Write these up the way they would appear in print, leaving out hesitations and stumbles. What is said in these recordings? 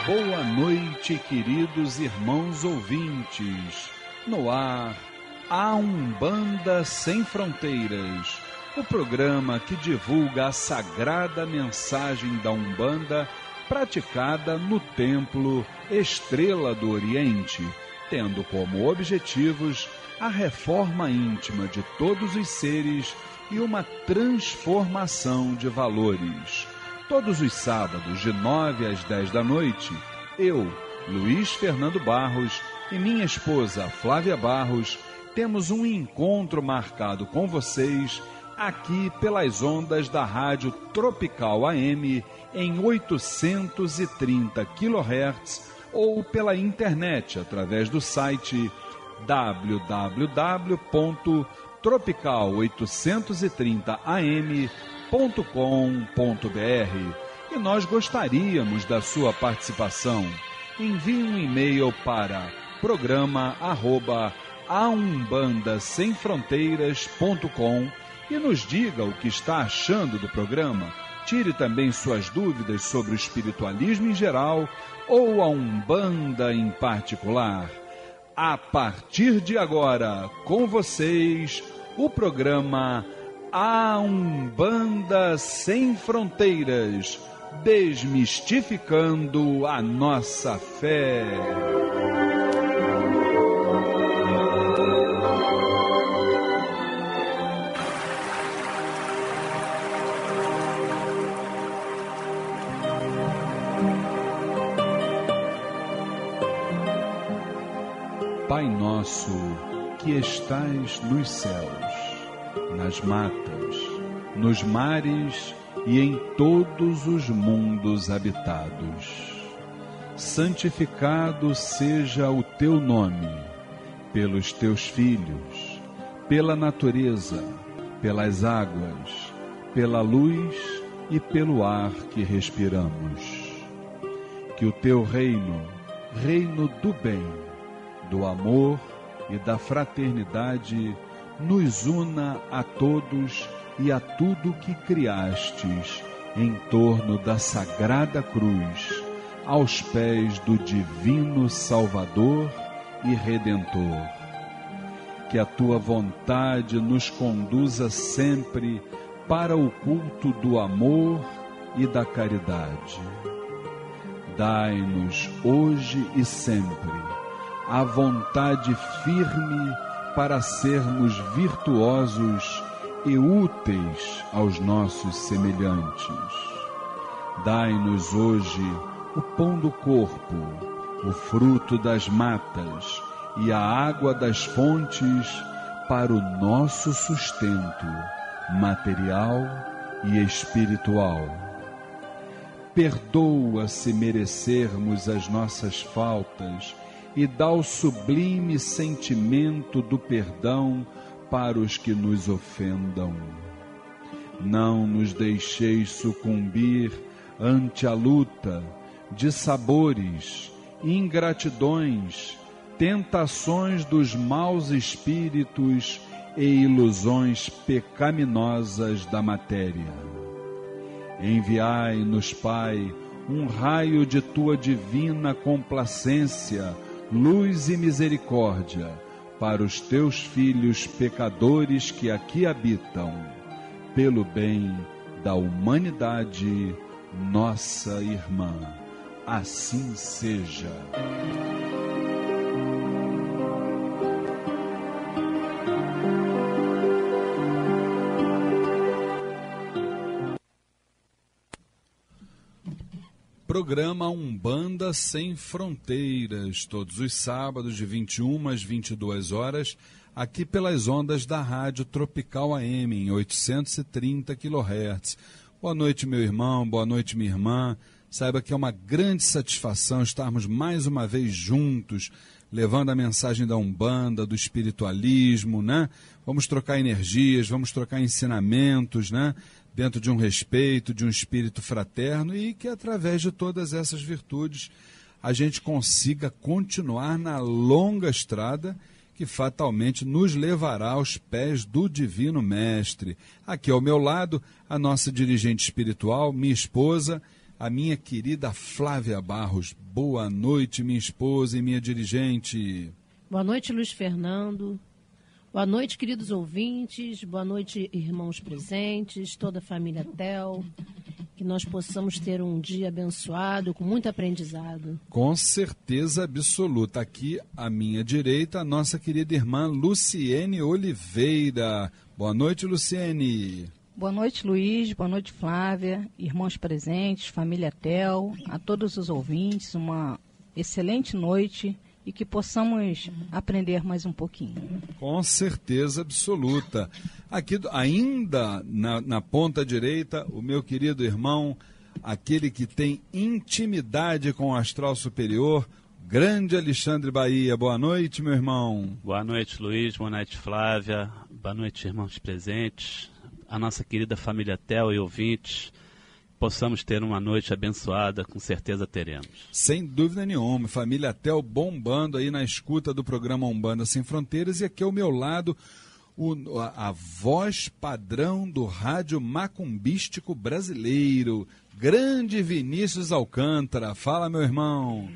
Boa noite, queridos irmãos ouvintes. No ar, a Umbanda Sem Fronteiras, o programa que divulga a sagrada mensagem da Umbanda praticada no Templo Estrela do Oriente, tendo como objetivos a reforma íntima de todos os seres e uma transformação de valores. Todos os sábados, de 9 às 10 da noite, eu, Luiz Fernando Barros, e minha esposa Flávia Barros, temos um encontro marcado com vocês aqui pelas ondas da Rádio Tropical AM em 830 kHz ou pela internet através do site www.tropical830am.com.br. E nós gostaríamos da sua participação. Envie um e-mail para programa@aumbandasemfronteiras.com e nos diga o que está achando do programa. Tire também suas dúvidas sobre o espiritualismo em geral ou a Umbanda em particular. A partir de agora, com vocês, o programa A Umbanda Sem Fronteiras, desmistificando a nossa fé. Pai nosso, que estais nos céus, nas matas, nos mares e em todos os mundos habitados, santificado seja o teu nome, pelos teus filhos, pela natureza, pelas águas, pela luz e pelo ar que respiramos. Que o teu reino, reino do bem, do amor e da fraternidade, nos una a todos e a tudo que criastes em torno da sagrada cruz, aos pés do divino Salvador e Redentor. Que a tua vontade nos conduza sempre para o culto do amor e da caridade. Dai-nos hoje e sempre a vontade firme para sermos virtuosos e úteis aos nossos semelhantes. Dai-nos hoje o pão do corpo, o fruto das matas e a água das fontes para o nosso sustento material e espiritual. Perdoa se merecermos as nossas faltas e dá o sublime sentimento do perdão para os que nos ofendam. Não nos deixeis sucumbir ante a luta de sabores, ingratidões, tentações dos maus espíritos e ilusões pecaminosas da matéria. Enviai-nos, Pai, um raio de tua divina complacência, luz e misericórdia para os teus filhos pecadores que aqui habitam, pelo bem da humanidade, nossa irmã. Assim seja. Programa Umbanda Sem Fronteiras, todos os sábados de 21 às 22 horas, aqui pelas ondas da Rádio Tropical AM, em 830 kHz. Boa noite, meu irmão, boa noite, minha irmã. Saiba que é uma grande satisfação estarmos mais uma vez juntos, levando a mensagem da Umbanda, do espiritualismo, né? Vamos trocar energias, vamos trocar ensinamentos, né? Dentro de um respeito, de um espírito fraterno, e que através de todas essas virtudes a gente consiga continuar na longa estrada que fatalmente nos levará aos pés do Divino Mestre. Aqui ao meu lado, a nossa dirigente espiritual, minha esposa, a minha querida Flávia Barros. Boa noite, minha esposa e minha dirigente. Boa noite, Luiz Fernando. Boa noite, queridos ouvintes. Boa noite, irmãos presentes, toda a família Tel. Que nós possamos ter um dia abençoado, com muito aprendizado. Com certeza absoluta. Aqui à minha direita, a nossa querida irmã Luciene Oliveira. Boa noite, Luciene. Boa noite, Luiz. Boa noite, Flávia. Irmãos presentes, família Tel, a todos os ouvintes, uma excelente noite e que possamos aprender mais um pouquinho. Com certeza absoluta. Aqui, ainda na ponta direita, o meu querido irmão, aquele que tem intimidade com o astral superior, grande Alexandre Bahia. Boa noite, meu irmão. Boa noite, Luiz. Boa noite, Flávia. Boa noite, irmãos presentes. A nossa querida família Tel e ouvintes. Possamos ter uma noite abençoada, com certeza teremos. Sem dúvida nenhuma, família Tel bombando aí na escuta do programa Umbanda Sem Fronteiras, e aqui ao meu lado a voz padrão do rádio macumbístico brasileiro, grande Vinícius Alcântara. Fala, meu irmão.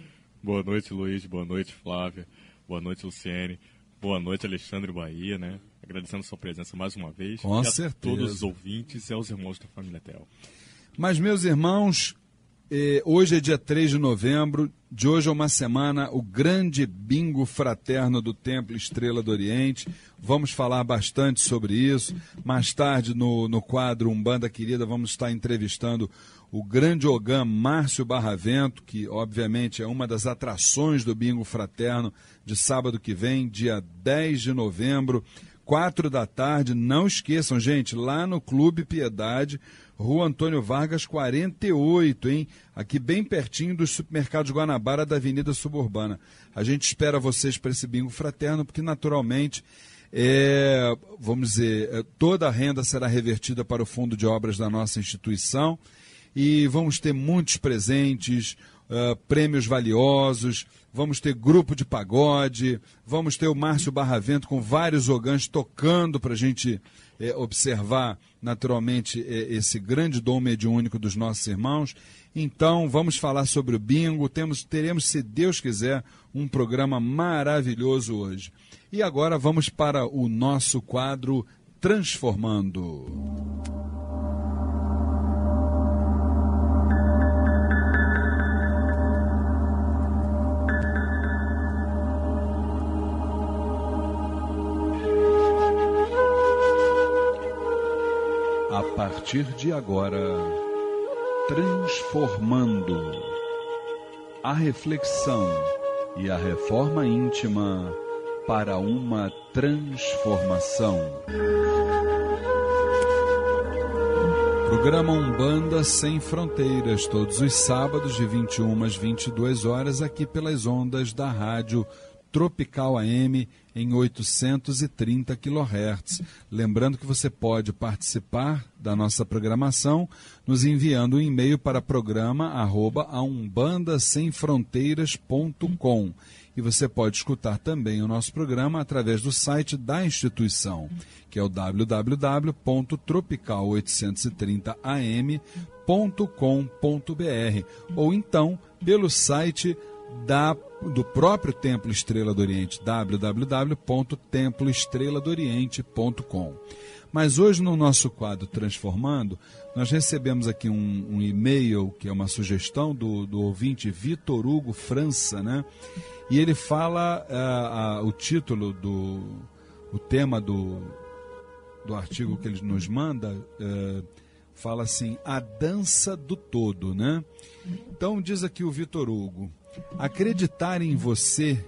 Boa noite, Luiz. Boa noite, Flávia. Boa noite, Luciene. Boa noite, Alexandre Bahia, né? Agradecendo a sua presença mais uma vez. Com e certeza. A todos os ouvintes e aos irmãos da família Tel. Mas, meus irmãos, hoje é dia 3 de novembro, de hoje a uma semana, o grande bingo fraterno do Templo Estrela do Oriente. Vamos falar bastante sobre isso. Mais tarde, no quadro Umbanda Querida, vamos estar entrevistando o grande Ogã Márcio Barravento, que obviamente é uma das atrações do bingo fraterno de sábado que vem, dia 10 de novembro, 4 da tarde. Não esqueçam, gente, lá no Clube Piedade, Rua Antônio Vargas, 48, hein? Aqui bem pertinho dos supermercados Guanabara da Avenida Suburbana. A gente espera vocês para esse bingo fraterno, porque naturalmente, vamos dizer, toda a renda será revertida para o fundo de obras da nossa instituição e vamos ter muitos presentes, prêmios valiosos, vamos ter grupo de pagode, vamos ter o Márcio Barravento com vários ogãs tocando para a gente observar naturalmente esse grande dom mediúnico dos nossos irmãos. Então vamos falar sobre o bingo, teremos, se Deus quiser, um programa maravilhoso hoje. E agora vamos para o nosso quadro Transformando. A partir de agora, transformando a reflexão e a reforma íntima para uma transformação. Programa Umbanda Sem Fronteiras, todos os sábados de 21 às 22 horas, aqui pelas ondas da rádio Tropical AM em 830 kHz. Lembrando que você pode participar da nossa programação nos enviando um e-mail para programa@umbandasemfronteiras.com. E você pode escutar também o nosso programa através do site da instituição, que é o www.tropical830am.com.br, ou então pelo site do próprio Templo Estrela do Oriente, www.temploestreladoriente.com. Mas hoje, no nosso quadro Transformando, nós recebemos aqui um e-mail, que é uma sugestão do ouvinte Vitor Hugo França, né? E ele fala, o título o tema do artigo que ele nos manda, fala assim, a dança do todo, né? Então diz aqui o Vitor Hugo: acreditar em você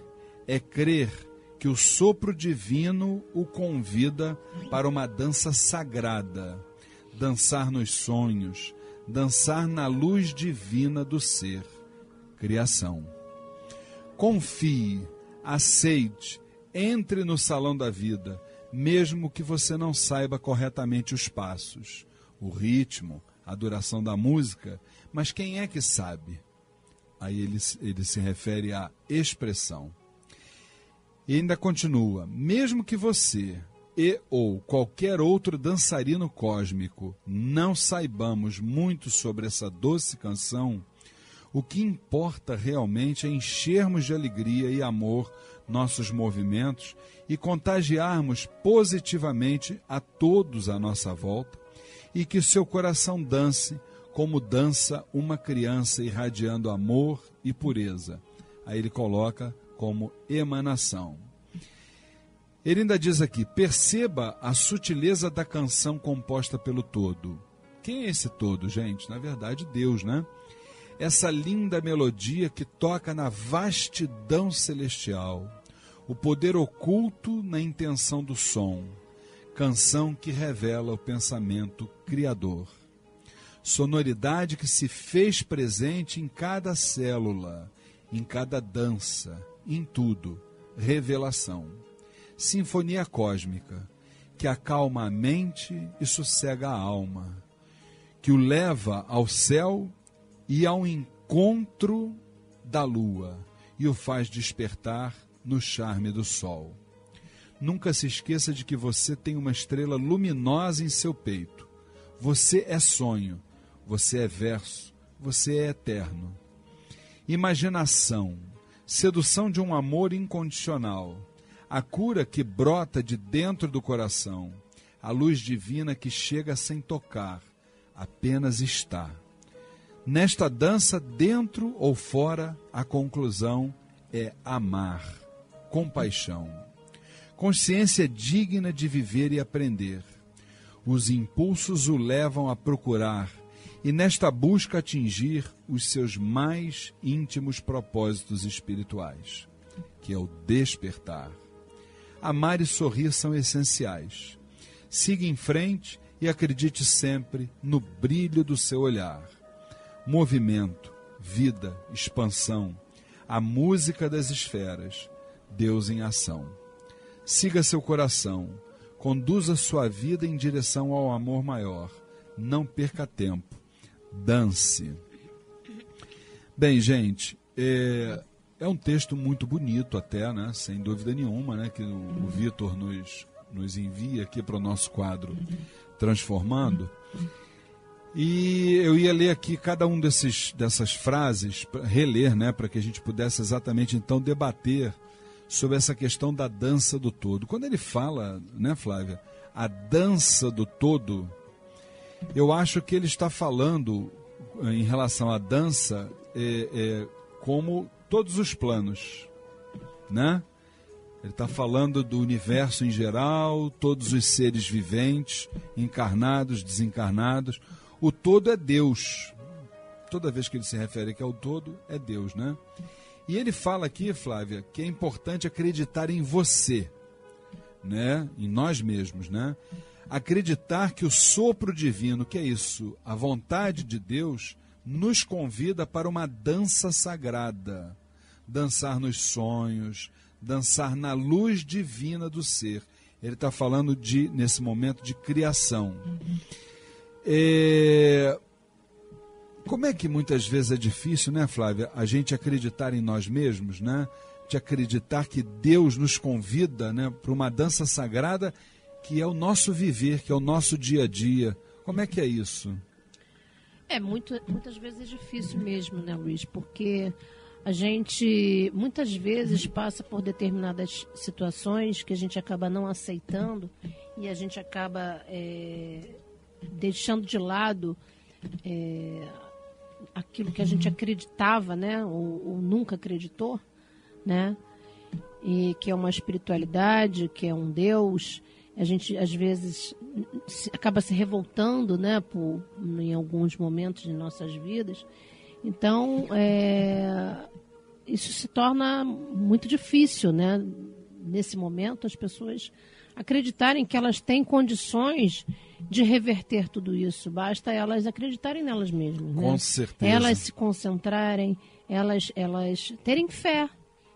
é crer que o sopro divino o convida para uma dança sagrada, dançar nos sonhos, dançar na luz divina do ser, criação. Confie, aceite, entre no salão da vida, mesmo que você não saiba corretamente os passos, o ritmo, a duração da música, mas quem é que sabe? Aí ele se refere à expressão. E ainda continua, mesmo que você ou qualquer outro dançarino cósmico não saibamos muito sobre essa doce canção, o que importa realmente é enchermos de alegria e amor nossos movimentos e contagiarmos positivamente a todos à nossa volta, e que o seu coração dance como dança uma criança irradiando amor e pureza. Aí ele coloca como emanação. Ele ainda diz aqui: perceba a sutileza da canção composta pelo todo. Quem é esse todo, gente? Na verdade, Deus, né? Essa linda melodia que toca na vastidão celestial, o poder oculto na intenção do som, canção que revela o pensamento criador. Sonoridade que se fez presente em cada célula, em cada dança, em tudo, revelação. Sinfonia cósmica, que acalma a mente e sossega a alma, que o leva ao céu e ao encontro da lua, e o faz despertar no charme do sol. Nunca se esqueça de que você tem uma estrela luminosa em seu peito. Você é sonho, você é verso, você é eterno. Imaginação, sedução de um amor incondicional, a cura que brota de dentro do coração, a luz divina que chega sem tocar, apenas está. Nesta dança, dentro ou fora, a conclusão é amar, compaixão. Consciência digna de viver e aprender. Os impulsos o levam a procurar e nesta busca atingir os seus mais íntimos propósitos espirituais, que é o despertar. Amar e sorrir são essenciais. Siga em frente e acredite sempre no brilho do seu olhar. Movimento, vida, expansão, a música das esferas, Deus em ação. Siga seu coração, conduza sua vida em direção ao amor maior. Não perca tempo, dance. Bem, gente, é um texto muito bonito até, né? Sem dúvida nenhuma, né? Que o Vitor nos envia aqui para o nosso quadro Transformando. E eu ia ler aqui cada um dessas frases, reler, né? Para que a gente pudesse exatamente então debater sobre essa questão da dança do todo. Quando ele fala, né, Flávia, a dança do todo, eu acho que ele está falando em relação à dança como todos os planos, né? Ele está falando do universo em geral, todos os seres viventes, encarnados, desencarnados. O todo é Deus. Toda vez que ele se refere aqui ao todo, é Deus, né? E ele fala aqui, Flávia, que é importante acreditar em você, né? Em nós mesmos, né? Acreditar que o sopro divino, que é isso, a vontade de Deus, nos convida para uma dança sagrada. Dançar nos sonhos, dançar na luz divina do ser. Ele está falando nesse momento de criação. Como é que muitas vezes é difícil, né, Flávia, a gente acreditar em nós mesmos, né? De acreditar que Deus nos convida, né, para uma dança sagrada que é o nosso viver, que é o nosso dia a dia. Como é que é isso? Muitas vezes é difícil mesmo, né, Luiz? Porque a gente muitas vezes passa por determinadas situações que a gente acaba não aceitando e a gente acaba deixando de lado aquilo que a gente acreditava, né, ou nunca acreditou, né, e que é uma espiritualidade, que é um Deus. A gente às vezes acaba se revoltando, né, em alguns momentos de nossas vidas. Então isso se torna muito difícil, né, nesse momento as pessoas acreditarem que elas têm condições de reverter tudo isso. Basta elas acreditarem nelas mesmas, né? Com certeza. Elas se concentrarem, elas terem fé,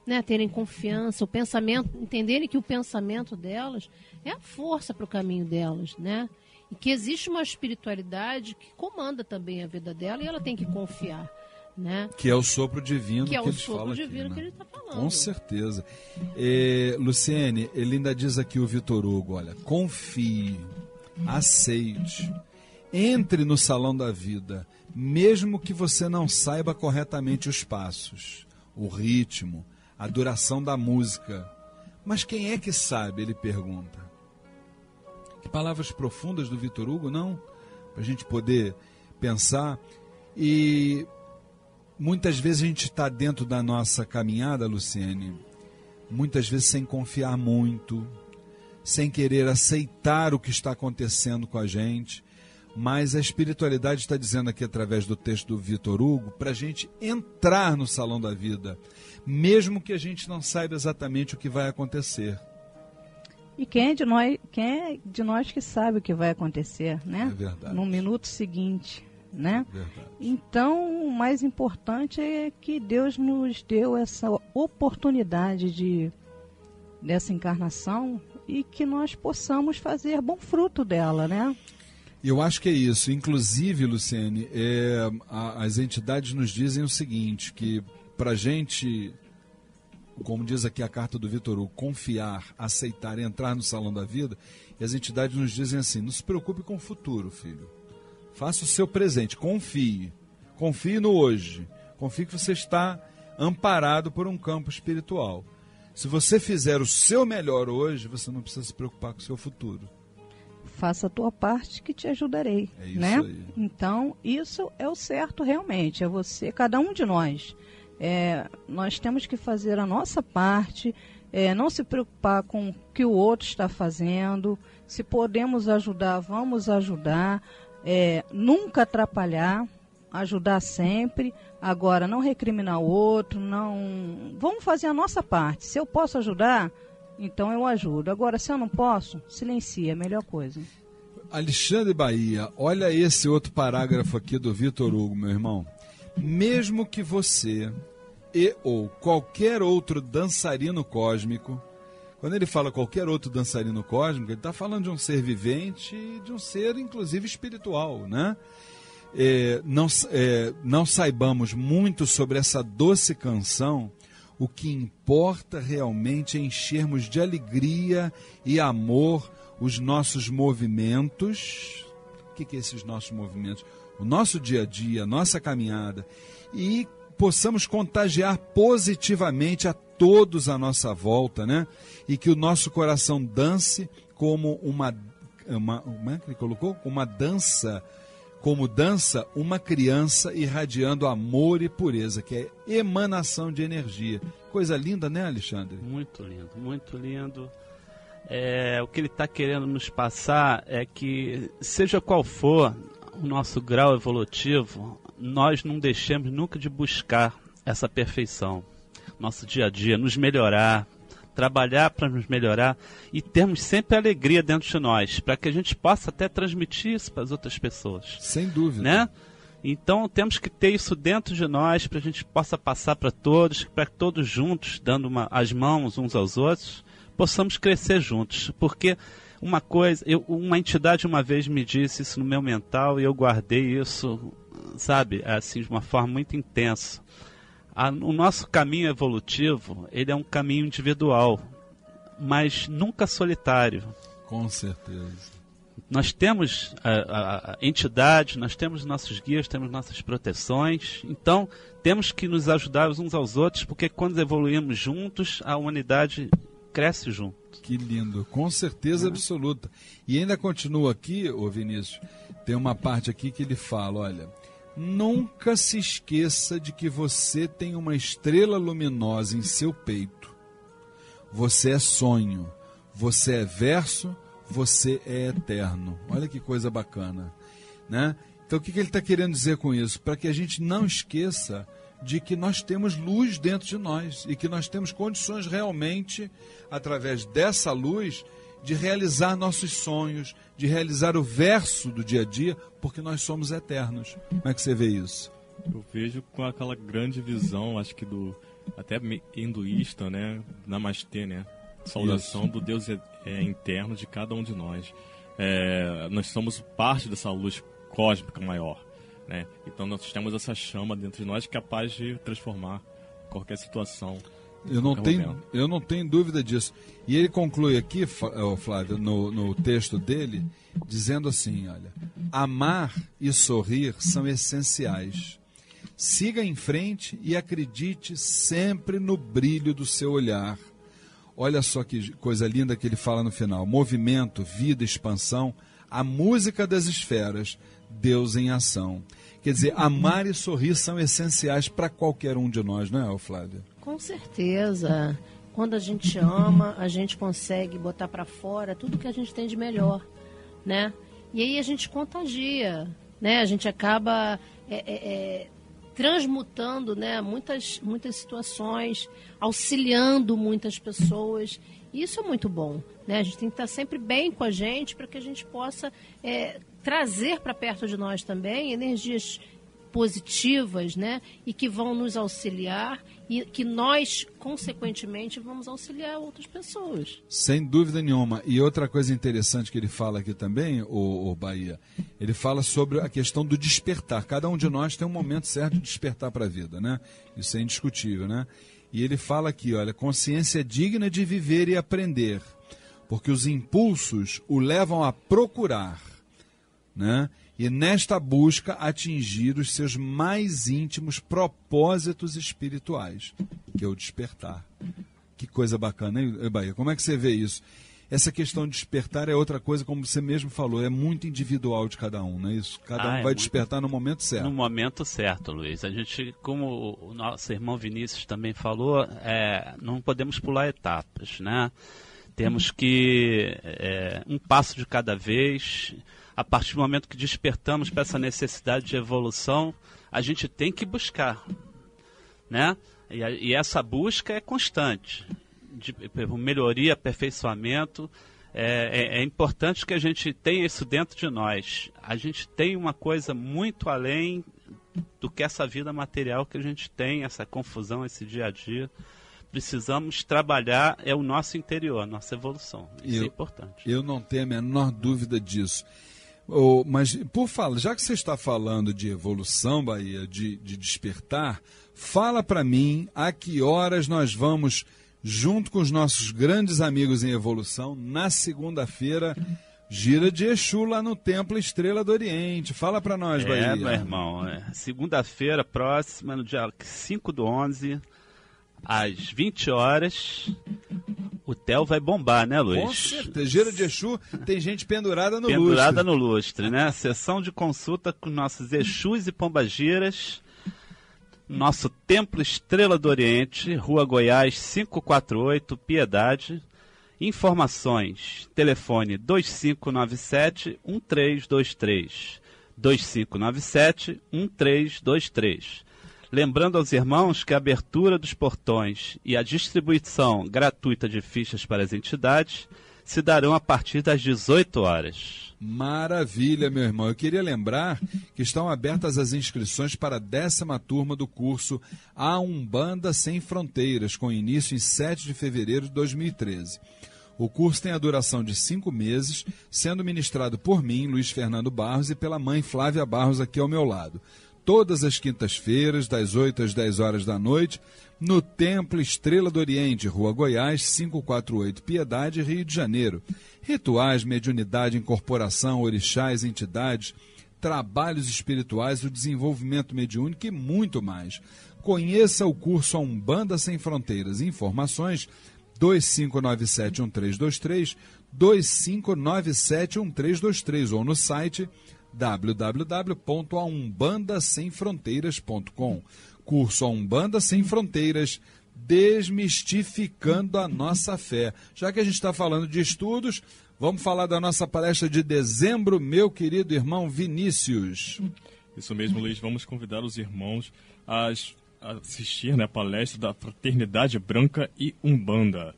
né? Terem confiança, o pensamento, entenderem que o pensamento delas é a força para o caminho delas, né? E que existe uma espiritualidade que comanda também a vida dela e ela tem que confiar, né? Que é o sopro divino Que é o eles sopro falam divino aqui, que né? ele está falando. Com certeza. Luciene, ele ainda diz aqui, o Vitor Hugo, olha, confie, aceite, entre no salão da vida, mesmo que você não saiba corretamente os passos, o ritmo, a duração da música. Mas quem é que sabe? Ele pergunta. Que palavras profundas do Vitor Hugo, não? Para a gente poder pensar. E muitas vezes a gente está dentro da nossa caminhada, Luciene, muitas vezes sem confiar muito, sem querer aceitar o que está acontecendo com a gente. Mas a espiritualidade está dizendo aqui, através do texto do Vitor Hugo, para a gente entrar no salão da vida, mesmo que a gente não saiba exatamente o que vai acontecer. E quem é de nós que sabe o que vai acontecer, né? É verdade. No minuto seguinte, né? É verdade. Então, o mais importante é que Deus nos deu essa oportunidade dessa encarnação e que nós possamos fazer bom fruto dela, né? Eu acho que é isso. Inclusive, Luciene, as entidades nos dizem o seguinte, que para a gente, como diz aqui a carta do Vitor Hugo, confiar, aceitar, entrar no salão da vida, e as entidades nos dizem assim, não se preocupe com o futuro, filho. Faça o seu presente, confie. Confie no hoje. Confie que você está amparado por um campo espiritual. Se você fizer o seu melhor hoje, você não precisa se preocupar com o seu futuro. Faça a tua parte que te ajudarei, É isso né? aí. Então, isso é o certo realmente, é você, cada um de nós. Nós temos que fazer a nossa parte, não se preocupar com o que o outro está fazendo. Se podemos ajudar, vamos ajudar. Nunca atrapalhar, ajudar sempre. Agora, não recriminar o outro, não. Vamos fazer a nossa parte. Se eu posso ajudar, então eu ajudo. Agora, se eu não posso, silencia, é a melhor coisa. Alexandre Bahia, olha esse outro parágrafo aqui do Vitor Hugo, meu irmão. Mesmo que você ou qualquer outro dançarino cósmico, quando ele fala qualquer outro dançarino cósmico, ele está falando de um ser vivente e de um ser, inclusive, espiritual, né? Não saibamos muito sobre essa doce canção, o que importa realmente é enchermos de alegria e amor os nossos movimentos. O que é esses nossos movimentos? O nosso dia a dia, a nossa caminhada. E possamos contagiar positivamente a todos à nossa volta, né? E que o nosso coração dance como como é que ele colocou? Uma dança, como dança uma criança irradiando amor e pureza, que é emanação de energia. Coisa linda, né, Alexandre? Muito lindo, muito lindo. O que ele está querendo nos passar é que, seja qual for o nosso grau evolutivo, nós não deixemos nunca de buscar essa perfeição. Nosso dia a dia, nos melhorar, trabalhar para nos melhorar e termos sempre alegria dentro de nós, para que a gente possa até transmitir isso para as outras pessoas. Sem dúvida. Né? Então temos que ter isso dentro de nós, para a gente possa passar para todos juntos, dando as mãos uns aos outros, possamos crescer juntos. Porque uma entidade uma vez me disse isso no meu mental e eu guardei isso, sabe, assim, de uma forma muito intensa. O nosso caminho evolutivo, ele é um caminho individual, mas nunca solitário. Com certeza. Nós temos a entidade, nós temos nossos guias, temos nossas proteções, então temos que nos ajudar uns aos outros, porque quando evoluímos juntos, a humanidade cresce junto. Que lindo, com certeza absoluta. E ainda continua aqui, ô Vinícius, tem uma parte aqui que ele fala, olha, nunca se esqueça de que você tem uma estrela luminosa em seu peito. Você é sonho, você é verso, você é eterno. Olha que coisa bacana, né? Então o que ele está querendo dizer com isso? Para que a gente não esqueça de que nós temos luz dentro de nós e que nós temos condições realmente, através dessa luz, de realizar nossos sonhos, de realizar o verso do dia a dia, porque nós somos eternos. Como é que você vê isso? Eu vejo com aquela grande visão, acho que até hinduísta, né? Namastê, né? Saudação do Deus interno de cada um de nós. Nós somos parte dessa luz cósmica maior. né? Então nós temos essa chama dentro de nós capaz de transformar qualquer situação. Eu não tenho dúvida disso. E ele conclui aqui, Flávio, no texto dele, dizendo assim, olha, amar e sorrir são essenciais. Siga em frente e acredite sempre no brilho do seu olhar. Olha só que coisa linda que ele fala no final. Movimento, vida, expansão, a música das esferas, Deus em ação. Quer dizer, amar e sorrir são essenciais para qualquer um de nós, não é, Flávia? Com certeza. Quando a gente ama, a gente consegue botar para fora tudo que a gente tem de melhor, né? E aí a gente contagia, né? A gente acaba transmutando, né, muitas situações, auxiliando muitas pessoas. E isso é muito bom, né? A gente tem que estar sempre bem com a gente para que a gente possa trazer para perto de nós também energias positivas, né? E que vão nos auxiliar e que nós, consequentemente, vamos auxiliar outras pessoas. Sem dúvida nenhuma. E outra coisa interessante que ele fala aqui também, o Bahia, ele fala sobre a questão do despertar. Cada um de nós tem um momento certo de despertar para a vida, né? Isso é indiscutível, né? E ele fala aqui, olha, consciência digna de viver e aprender, porque os impulsos o levam a procurar, né? E nesta busca atingir os seus mais íntimos propósitos espirituais, que é o despertar. Que coisa bacana, hein, Bahia? Como é que você vê isso? Essa questão de despertar é outra coisa, como você mesmo falou, é muito individual de cada um, não é isso? Cada um vai despertar no momento certo. No momento certo, Luiz. A gente, como o nosso irmão Vinícius também falou, não podemos pular etapas, né? Temos que um passo de cada vez. A partir do momento que despertamos para essa necessidade de evolução, a gente tem que buscar, né? E essa busca é constante, de melhoria, aperfeiçoamento. É importante que a gente tenha isso dentro de nós. A gente tem uma coisa muito além do que essa vida material que a gente tem, essa confusão, esse dia a dia. Precisamos trabalhar o nosso interior, a nossa evolução. Isso é importante. Eu não tenho a menor dúvida disso. Mas, por falar, já que você está falando de evolução, Bahia, de despertar, fala para mim a que horas nós vamos, junto com os nossos grandes amigos em evolução, na segunda-feira, gira de Exu lá no Templo Estrela do Oriente. Fala para nós, Bahia. Meu irmão, segunda-feira próxima, no dia 5/11, às 20 horas... O Theo vai bombar, né, Luiz? Com certeza. Gira de Exu, tem gente pendurada no lustre. Pendurada no lustre, né? Sessão de consulta com nossos Exus e Pombagiras. Nosso Templo Estrela do Oriente, Rua Goiás 548, Piedade. Informações, telefone 2597-1323. 2597-1323. Lembrando aos irmãos que a abertura dos portões e a distribuição gratuita de fichas para as entidades se darão a partir das 18 horas. Maravilha, meu irmão. Eu queria lembrar que estão abertas as inscrições para a 10ª turma do curso A Umbanda Sem Fronteiras, com início em 7 de fevereiro de 2013. O curso tem a duração de 5 meses, sendo ministrado por mim, Luiz Fernando Barros, e pela mãe Flávia Barros, aqui ao meu lado. Todas as quintas-feiras, das 8 às 10 horas da noite, no Templo Estrela do Oriente, Rua Goiás, 548, Piedade, Rio de Janeiro. Rituais, mediunidade, incorporação, orixás, entidades, trabalhos espirituais, o desenvolvimento mediúnico e muito mais. Conheça o curso A Umbanda Sem Fronteiras. Informações 2597-1323, 2597-1323 ou no site www.aumbandasemfronteiras.com. Curso A Umbanda Sem Fronteiras, desmistificando a nossa fé. Já que a gente está falando de estudos, vamos falar da nossa palestra de dezembro, meu querido irmão Vinícius. Isso mesmo, Luiz. Vamos convidar os irmãos a assistir, né, a palestra da Fraternidade Branca e Umbanda,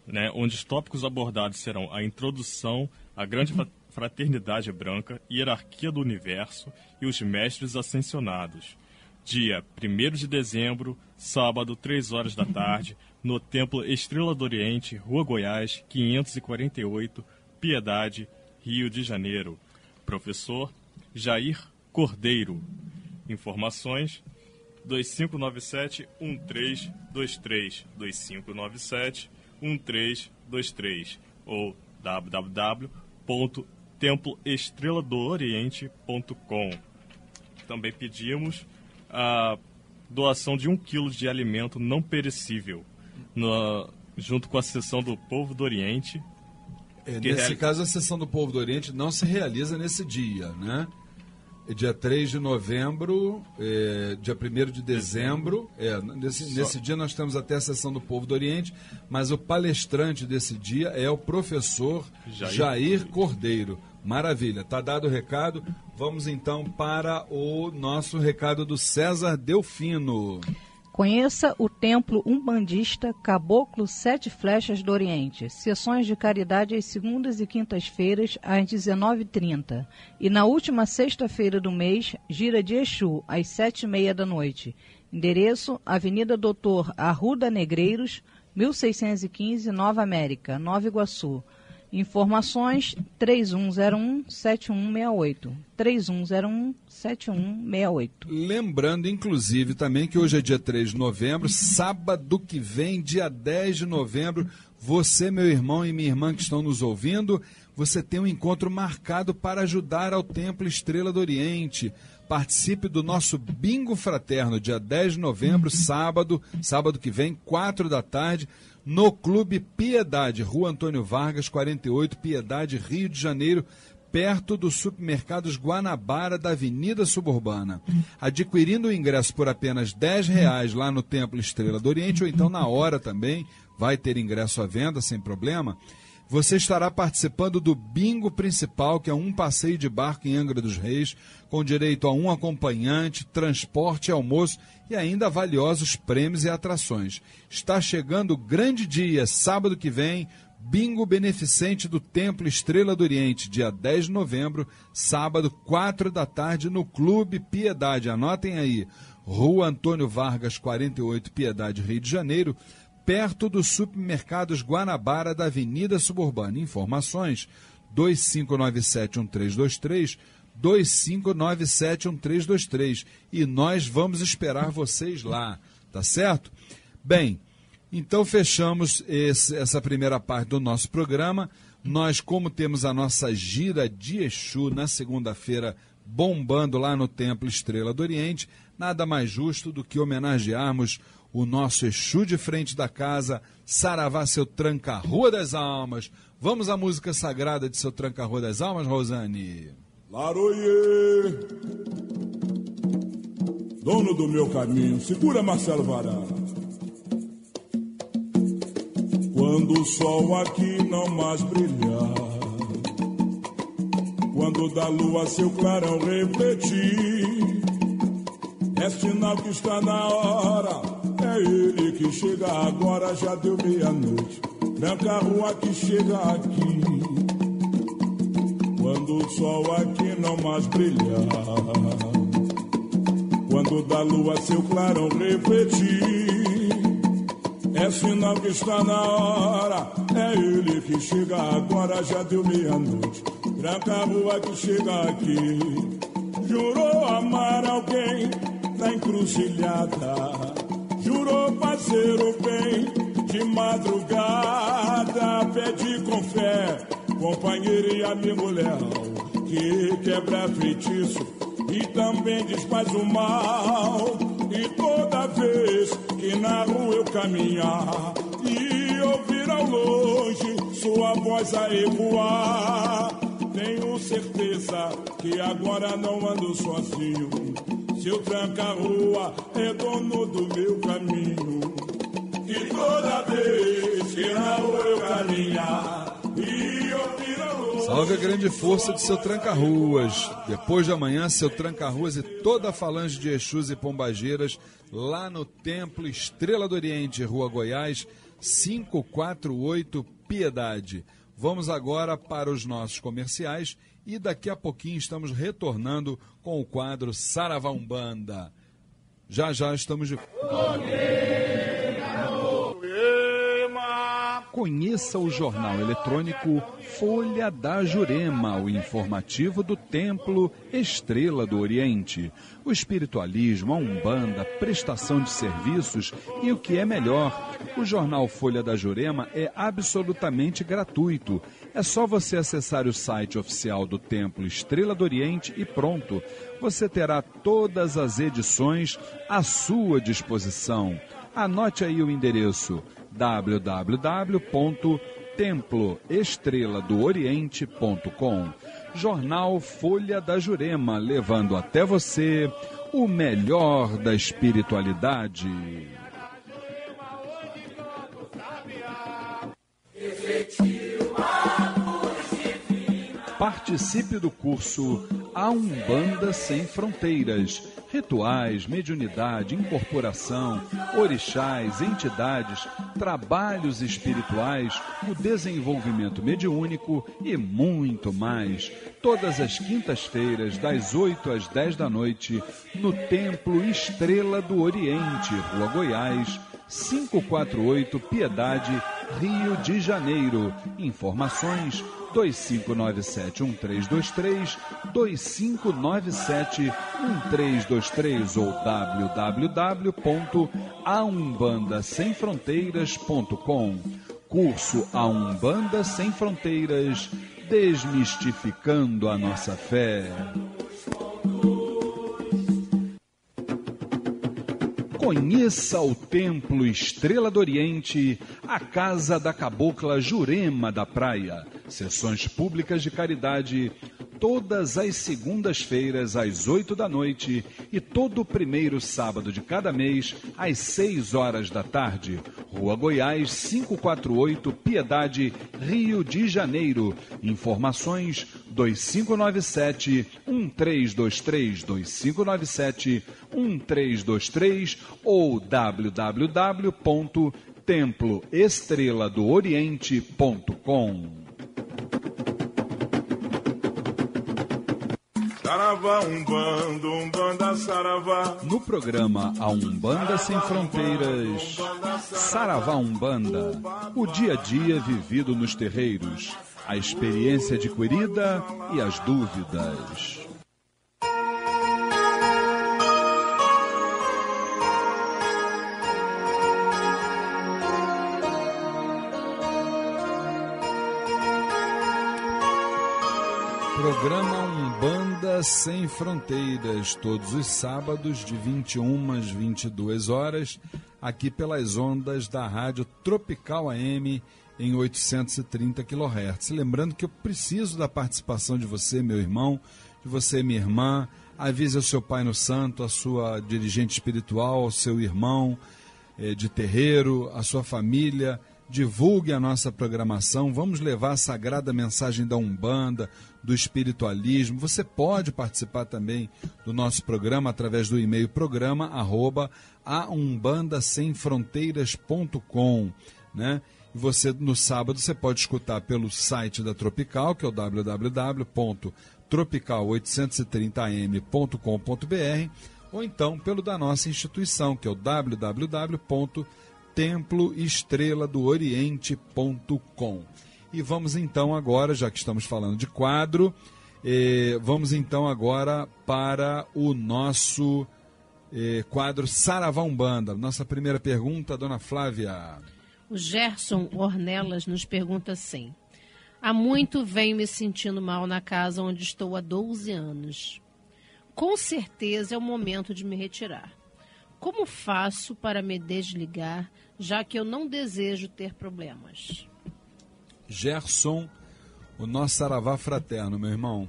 né, onde os tópicos abordados serão a introdução à grande Fraternidade Branca, Hierarquia do Universo e os Mestres Ascensionados. Dia 1º de dezembro, sábado, 3 horas da tarde, no Templo Estrela do Oriente, Rua Goiás, 548, Piedade, Rio de Janeiro. Professor Jair Cordeiro. Informações 2597-1323, 2597-1323 ou www.temploestreladooriente.com. Também pedimos a doação de 1 quilo de alimento não perecível, junto com a Sessão do Povo do Oriente. Nesse caso, a Sessão do Povo do Oriente não se realiza nesse dia, né? Dia 3 de novembro, dia 1º de dezembro. Nesse dia nós temos até a Sessão do Povo do Oriente, mas o palestrante desse dia é o professor Jair Cordeiro. Maravilha, está dado o recado. Vamos então para o nosso recado do César Delfino. Conheça o Templo Umbandista Caboclo 7 Flechas do Oriente. Sessões de caridade às segundas e quintas-feiras, às 19h30. E na última sexta-feira do mês, gira de Exu, às 7h30 da noite. Endereço, Avenida Doutor Arruda Negreiros, 1615, Nova América, Nova Iguaçu. Informações 3101-7168. 3101-7168. Lembrando, inclusive, também que hoje é dia 3 de novembro, sábado que vem, dia 10 de novembro, você, meu irmão e minha irmã que estão nos ouvindo, você tem um encontro marcado para ajudar ao Templo Estrela do Oriente. Participe do nosso Bingo Fraterno, dia 10 de novembro, sábado que vem, 4 da tarde, no Clube Piedade, Rua Antônio Vargas, 48, Piedade, Rio de Janeiro, perto dos supermercados Guanabara da Avenida Suburbana. Adquirindo o ingresso por apenas R$10 lá no Templo Estrela do Oriente, ou então na hora também, vai ter ingresso à venda sem problema, você estará participando do bingo principal, que é um passeio de barco em Angra dos Reis, com direito a um acompanhante, transporte e almoço e ainda valiosos prêmios e atrações. Está chegando o grande dia, sábado que vem, bingo beneficente do Templo Estrela do Oriente, dia 10 de novembro, sábado, 4 da tarde, no Clube Piedade. Anotem aí, Rua Antônio Vargas, 48, Piedade, Rio de Janeiro, perto dos supermercados Guanabara da Avenida Suburbana. Informações 2597-1323, 2597-1323. E nós vamos esperar vocês lá, tá certo? Bem, então fechamos essa primeira parte do nosso programa. Nós, como temos a nossa gira de Exu na segunda-feira, bombando lá no Templo Estrela do Oriente, nada mais justo do que homenagearmos o nosso Exu de frente da casa, Saravá, seu Tranca-Rua das Almas. Vamos à música sagrada de seu Tranca-Rua das Almas, Rosane? Laroie, dono do meu caminho, segura Marcelo Varão. Quando o sol aqui não mais brilhar, quando da lua seu clarão refletir, é sinal que está na hora. É ele que chega agora, já deu meia-noite. Tranca-Rua que chega aqui. Quando o sol aqui não mais brilhar, quando da lua seu clarão refletir, é sinal que está na hora. É ele que chega agora, já deu meia-noite. Tranca-Rua que chega aqui. Jurou amar alguém na encruzilhada, jurou fazer o bem de madrugada, pede com fé, companheiro e amigo leal, que quebra feitiço e também desfaz o mal. E toda vez que na rua eu caminhar e ouvir ao longe sua voz a ecoar, tenho certeza que agora não ando sozinho. Seu Tranca-Rua é dono do meu caminho. E toda vez que na rua eu caminhar e ouvir ao longe... Salve a grande força de seu Tranca-Ruas. Depois de amanhã, seu Tranca-Ruas e toda a falange de Exus e Pombageiras lá no Templo Estrela do Oriente, Rua Goiás, 548, Piedade. Vamos agora para os nossos comerciais e daqui a pouquinho estamos retornando com o quadro Saravá Umbanda. Já estamos de... Conheça o jornal eletrônico Folha da Jurema, o informativo do Templo Estrela do Oriente. O espiritualismo, a umbanda, prestação de serviços e o que é melhor, o jornal Folha da Jurema é absolutamente gratuito. É só você acessar o site oficial do Templo Estrela do Oriente e pronto. Você terá todas as edições à sua disposição. Anote aí o endereço www.temploestreladooriente.com. Jornal Folha da Jurema, levando até você o melhor da espiritualidade. Participe do curso A Umbanda Sem Fronteiras. Rituais, mediunidade, incorporação, orixás, entidades, trabalhos espirituais, o desenvolvimento mediúnico e muito mais. Todas as quintas-feiras, das 8 às 10 da noite, no Templo Estrela do Oriente, Rua Goiás, 548, Piedade, Rio de Janeiro. Informações 2597-1323, 2597-1323 ou www.aumbandasemfronteiras.com. Curso A Umbanda Sem Fronteiras, desmistificando a nossa fé. Conheça o Templo Estrela do Oriente, a casa da cabocla Jurema da Praia. Sessões públicas de caridade, todas as segundas-feiras às 8 da noite e todo primeiro sábado de cada mês às 6 horas da tarde. Rua Goiás, 548, Piedade, Rio de Janeiro. Informações 2597-1323, 2597-1323 ou www.temploestreladooriente.com. Saravá, Umbanda, Umbanda, Saravá. No programa A Umbanda Sem Fronteiras, Saravá Umbanda, o dia a dia vivido nos terreiros, a experiência adquirida e as dúvidas. Programa Umbanda Sem Fronteiras, todos os sábados de 21 às 22 horas, aqui pelas ondas da Rádio Tropical AM em 830 kHz. Lembrando que eu preciso da participação de você, meu irmão, de você, minha irmã. Avise ao seu pai no santo, a sua dirigente espiritual, ao seu irmão de terreiro, a sua família. Divulgue a nossa programação, vamos levar a sagrada mensagem da Umbanda, do espiritualismo. Você pode participar também do nosso programa através do e-mail programa@aumbandasemfronteiras.com, né? E você, no sábado, você pode escutar pelo site da Tropical, que é o www.tropical830am.com.br, ou então pelo da nossa instituição, que é o www.temploestreladooriente.com. E vamos então agora, já que estamos falando de quadro, vamos então agora para o nosso quadro Saravá Umbanda. Nossa primeira pergunta, dona Flávia. O Gerson Ornelas nos pergunta assim: há muito venho me sentindo mal na casa onde estou há 12 anos. Com certeza é o momento de me retirar. Como faço para me desligar, já que eu não desejo ter problemas? Gerson, o nosso saravá fraterno, meu irmão.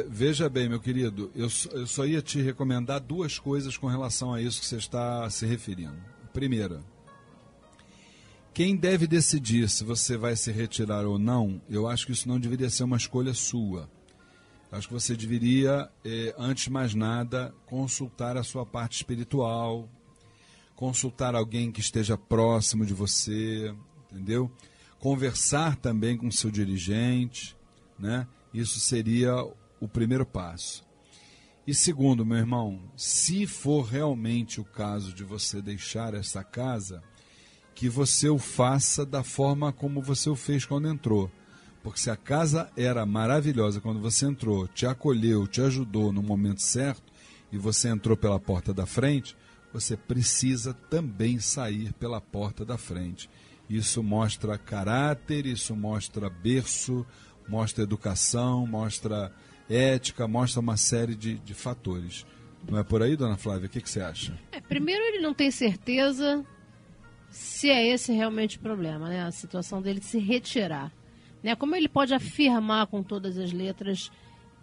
Veja bem, meu querido, eu só ia te recomendar duas coisas com relação a isso que você está se referindo. Primeira, quem deve decidir se você vai se retirar ou não, eu acho que isso não deveria ser uma escolha sua. Acho que você deveria, antes de mais nada, consultar a sua parte espiritual, consultar alguém que esteja próximo de você, entendeu? Conversar também com o seu dirigente, né? Isso seria o primeiro passo. E segundo, meu irmão, se for realmente o caso de você deixar essa casa, que você o faça da forma como você o fez quando entrou. Porque se a casa era maravilhosa quando você entrou, te acolheu, te ajudou no momento certo, e você entrou pela porta da frente, você precisa também sair pela porta da frente. Isso mostra caráter, isso mostra berço, mostra educação, mostra ética, mostra uma série de fatores. Não é por aí, dona Flávia? O que você acha? Primeiro, ele não tem certeza se é esse realmente o problema, né? A situação dele de se retirar. Né? Como ele pode afirmar com todas as letras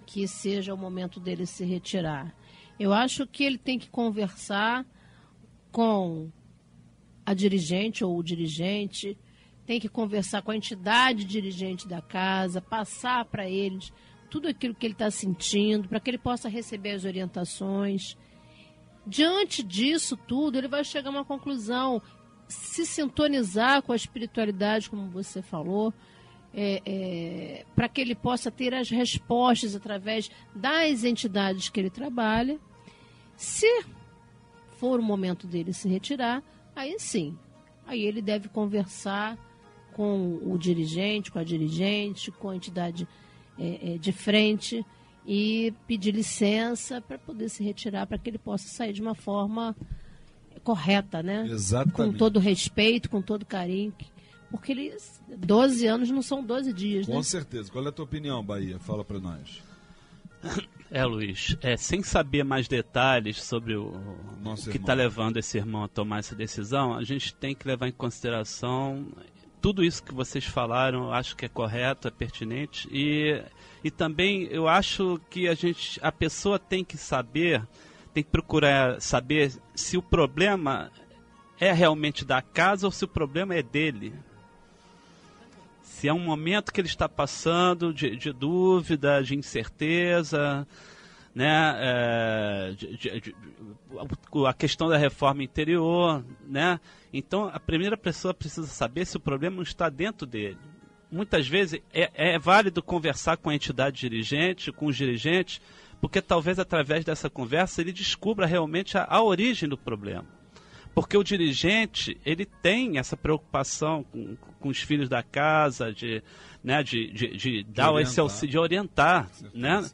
que seja o momento dele se retirar? Eu acho que ele tem que conversar com a dirigente ou o dirigente, tem que conversar com a entidade dirigente da casa, passar para eles tudo aquilo que ele está sentindo, para que ele possa receber as orientações. Diante disso tudo, ele vai chegar a uma conclusão, se sintonizar com a espiritualidade, como você falou, para que ele possa ter as respostas através das entidades que ele trabalha. Se for o momento dele se retirar, aí sim, aí ele deve conversar com o dirigente, com a dirigente, com a entidade de frente e pedir licença para poder se retirar, para que ele possa sair de uma forma correta, né? Exatamente. Com todo respeito, com todo carinho, porque 12 anos não são 12 dias, Com né? certeza. Qual é a tua opinião, Bahia? Fala para nós. Luiz, sem saber mais detalhes sobre o que está levando esse irmão a tomar essa decisão, a gente tem que levar em consideração tudo isso que vocês falaram. Eu acho que é correto, é pertinente, e também eu acho que a pessoa tem que procurar saber se o problema é realmente da casa ou se o problema é dele. Se é um momento que ele está passando de dúvida, de incerteza, né? A questão da reforma interior, né? Então, a primeira pessoa precisa saber se o problema não está dentro dele. Muitas vezes é válido conversar com a entidade dirigente, com os dirigentes, porque talvez através dessa conversa ele descubra realmente a origem do problema. Porque o dirigente, ele tem essa preocupação com os filhos da casa, de dar esse auxílio, de orientar, né?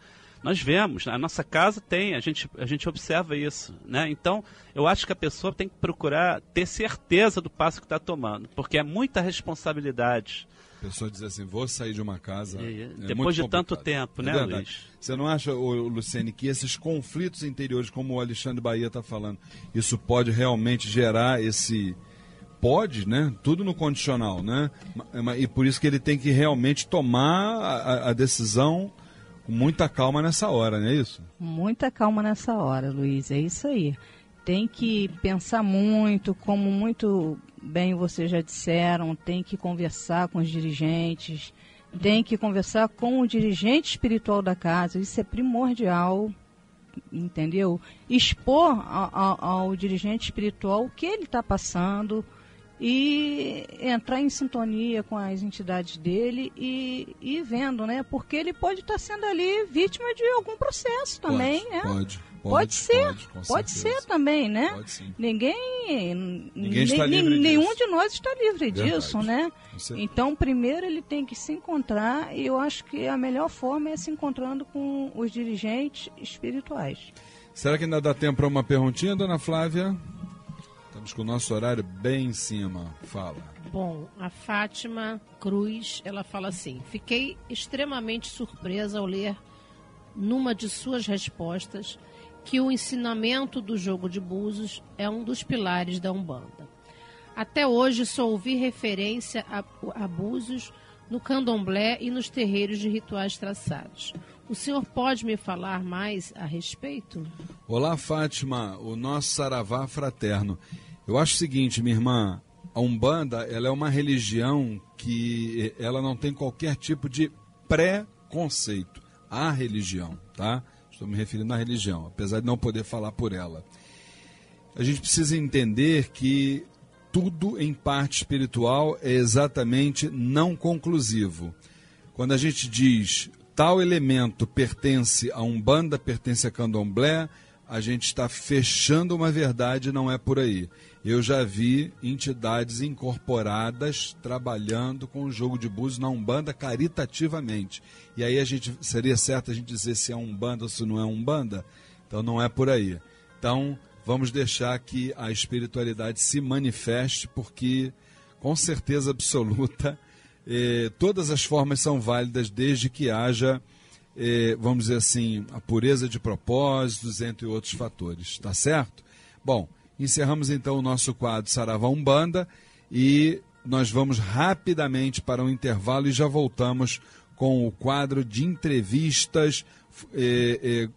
Nós vemos, a nossa casa tem, a gente observa isso, né? Então, eu acho que a pessoa tem que procurar ter certeza do passo que está tomando, porque é muita responsabilidade. A pessoa diz assim, vou sair de uma casa... depois de tanto tempo, né, verdade. Luiz? Você não acha, Luciene, que esses conflitos interiores, como o Alexandre Bahia está falando, isso pode realmente gerar esse... Pode, né? Tudo no condicional, né? E por isso que ele tem que realmente tomar a decisão com muita calma nessa hora, não é isso? Muita calma nessa hora, Luiz, é isso aí. Tem que pensar muito, como muito bem vocês já disseram, tem que conversar com os dirigentes, tem que conversar com o dirigente espiritual da casa, isso é primordial, entendeu? Expor ao dirigente espiritual o que ele está passando e entrar em sintonia com as entidades dele e vendo, né? Porque ele pode estar sendo ali vítima de algum processo também, né? Pode ser também, né? Pode, sim. Ninguém está livre nenhum disso. de nós está livre Verdade. disso, né? Então, primeiro ele tem que se encontrar, e eu acho que a melhor forma é se encontrando com os dirigentes espirituais. Será que ainda dá tempo para uma perguntinha, dona Flávia? Estamos com o nosso horário bem em cima. Fala. Bom, a Fátima Cruz, ela fala assim: fiquei extremamente surpresa ao ler numa de suas respostas que o ensinamento do jogo de búzios é um dos pilares da Umbanda. Até hoje só ouvi referência a búzios no candomblé e nos terreiros de rituais traçados. O senhor pode me falar mais a respeito? Olá, Fátima, o nosso saravá fraterno. Eu acho o seguinte, minha irmã, a Umbanda, ela é uma religião que ela não tem qualquer tipo de preconceito. A religião, tá? Estou me referindo à religião, apesar de não poder falar por ela. A gente precisa entender que tudo em parte espiritual é exatamente não conclusivo. Quando a gente diz tal elemento pertence a Umbanda, pertence a Candomblé, a gente está fechando uma verdade, não é por aí. Eu já vi entidades incorporadas trabalhando com o jogo de búzios na Umbanda caritativamente. E aí seria certo a gente dizer se é Umbanda ou se não é Umbanda? Então não é por aí. Então vamos deixar que a espiritualidade se manifeste, porque com certeza absoluta todas as formas são válidas desde que haja, vamos dizer assim, a pureza de propósitos, entre outros fatores. Tá certo? Bom, encerramos então o nosso quadro Saravá Umbanda e nós vamos rapidamente para um intervalo e já voltamos com o quadro de entrevistas.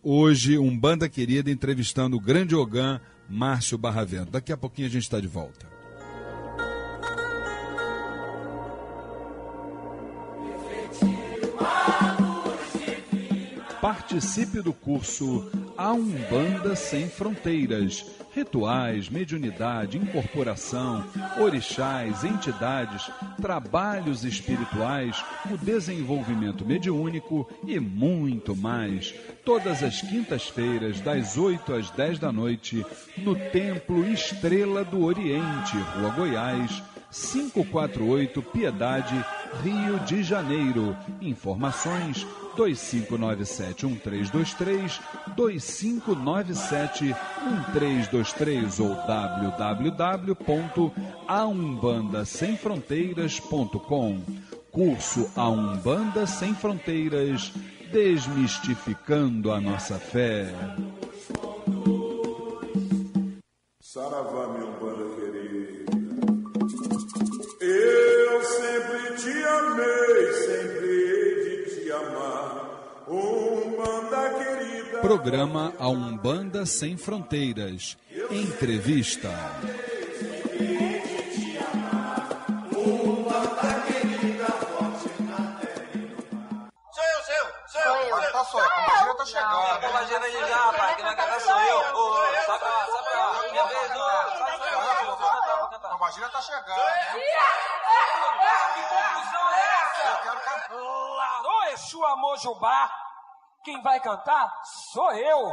Hoje, Umbanda Querida entrevistando o grande Ogã, Márcio Barravento. Daqui a pouquinho a gente está de volta. Participe do curso A Umbanda Sem Fronteiras. Rituais, mediunidade, incorporação, orixás, entidades, trabalhos espirituais, o desenvolvimento mediúnico e muito mais. Todas as quintas-feiras, das 8 às 10 da noite, no Templo Estrela do Oriente, Rua Goiás, 548, Piedade, Rio de Janeiro. Informações 2597-1323, 2597-1323 ou www.aumbandasemfronteiras.com. Curso A Umbanda Sem Fronteiras, desmistificando a nossa fé. Saravá, minha Umbanda querida, eu sempre te amei, sempre hei de te amar, Umbanda querida. Programa A Umbanda Sem Fronteiras. Entrevista. Sou eu. A pombagira tá chegando. A pombagira vem já, rapaz. Quem vai cantar sou eu. Sai pra lá. Minha vez, Vou cantar. A pombagira tá chegando. Que confusão é essa? Eu quero cantar. Larô, Exu, Mojubá. Quem vai cantar sou eu.